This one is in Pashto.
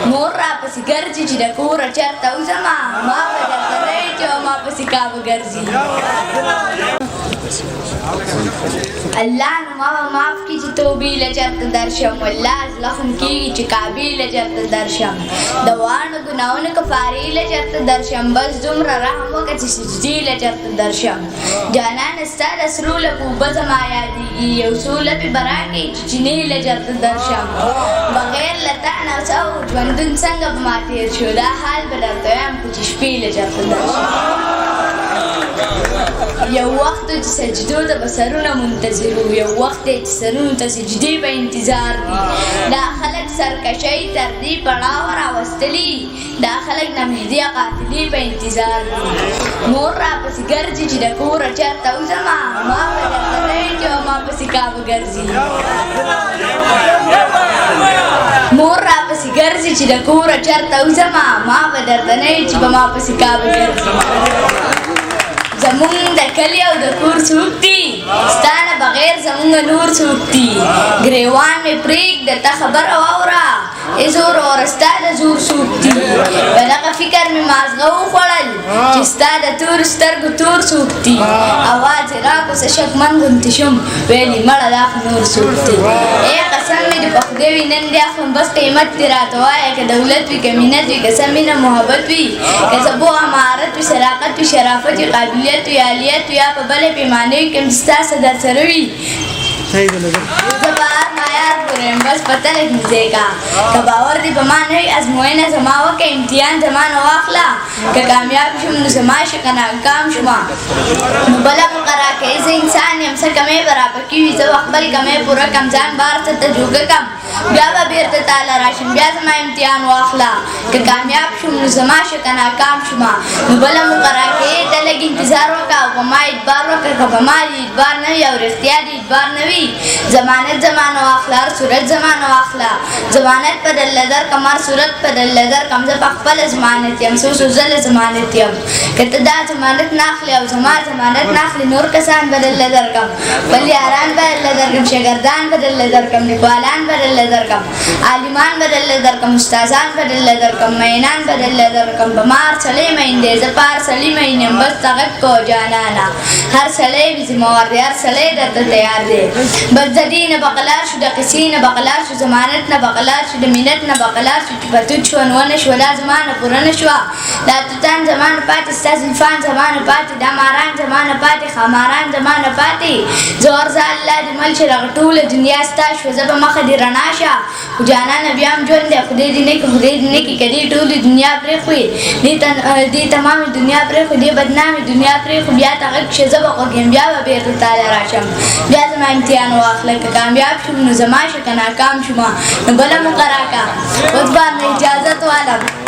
مور راپسې ګرځي چې د کوره چېرته وځمه ما به درته رایې چې ما پسې کعبه ګرځي الله نو ما به معاف کړي چې توبې له چېرته درشم والله زړه خون کېږي چې کعبې له چېرته درشم د واړو ګناهونو کفارې له چېرته درشم بس دومره رحم وکړه چې سجدې له چېرته درشم جانانه ستا د سرو لبو اوبه زما یادېږي یو څو لپې به راکړې چې چینې له چېرته درشم بغیر له تا نه څه ژوندون څنګه به ما تېر شو دا حال به درته وایم خو چې شپې له چېرته درشم یو وخت چې سجدو ته به سرونه منتظر وو یو وخت چې سرونو ته سجدې به انتظار دي دا خلک سرکشۍ تر دې پړاو راوستلي دا خلک د مهدي قافلې په انتظار دي مور راپسې ګرځي چې د کوره چېرته وځمه ما به درته رایې چې ما پسې کعبه ګرځي مور راپسې ګرځي چې د کوره چېرته وځمه ما به درته نه چې به ما پسې کعبه ګرځي زمونږ د کلي او د کور څوک دي ستا نه بغیر زمونږ نور څوک دي ګریوان مې پرېږده ته خبره واوره ای زور وره ستا د زور څوک دي په دغه فکر مې مازغه وخوړل چې ستا د تورو سترګو تور څوک دي اواز یې راکوڅه شکمن غوندې شوم ویلې مړه دا خو نور څوک دي ای قسم مې دې په خدای وي نن دې اخلم بس قیمت دې راته وایه که دولت وي که مینت وي که څه مینه محبت وي که څه بو امارت وي صداقت وي شرافت وي قابلیت وي عالیت وي یا په بلې پیمانه وي که مې ستاسو درسره وي زه به هر معیار پورې یم بس په تله کې مې ځایږه که باور دې په ما نه وي ازموینه زما وکړه امتحان زما نه واخله که کامیاب شوم نو زما شه که ناکام شومه نو بله مقرره کړې زه انسان یم څه کمې به راپکې وي زه به خپل کمې پوره کړم ځان بار څه ته جوګه کړم بیا به بېرته تاله راشم بیا زما امتحان واخله که کامیاب شوم نو زما شه که ناکام شومه نو بله مقرره کړې ته لږ انتظار وکړه او په ما اعتبار وکړه که په ما دې اعتبار نه وي او رښتیا دې اعتبار نه وي ضمانت زمانه واخله هر صورت زمانه واخله ضمانت په دله درکړم هر صورت په دله درکړم زه په خپله ضمانت یم څو څو ځله ضمانت یم که ته دا ضمانت نه اخلې او زما ضمانت نه اخلې نور کسان به دله درکړم بل یاران به دله درکړم شاګردان به دله درکړم لیکوالان به دله درکړم عالمان به دله درکړم استادان به دله درکړم مینان به دله درکړم په ما هر سړی مین دی زه په هر سړي مین یم بس ته غږ کوه جانانه هر سړی بې ذمهوار دی هر سړی درته تیار دی بس د دې نه بقلار شو د قصې نه بقلار شو ضمانت نه بقلار شو د مینت نه بقلار شو چې پتوت شو نو ونه شوه دا زما نه پوره نه شوه دا توتان زما نه پاتې ستا زلفان زما نه پاتې دا ماران زما نه پاتې ښاماران زما نه پاتې زه ورځه الله دې مل چې دغه ټوله دنیا ستا شوه زه به مخه دې رڼا شه خو جانانه بیا هم ژوند دی خدای دې نه کړي خدای دې نه کړي که دې ټولې دنیا پرېښوي دې تمامې دنیا پرېښوي دې بدنامې دنیا پرېښو بیا ته غږ شه زه به غوږ یم بیا به بېرته تاله راشم بیا زما امتحان واخله که کامیاب شوم نو زما شه که ناکام شومه نو بله مقرره کړه اوس به نه اجازت والم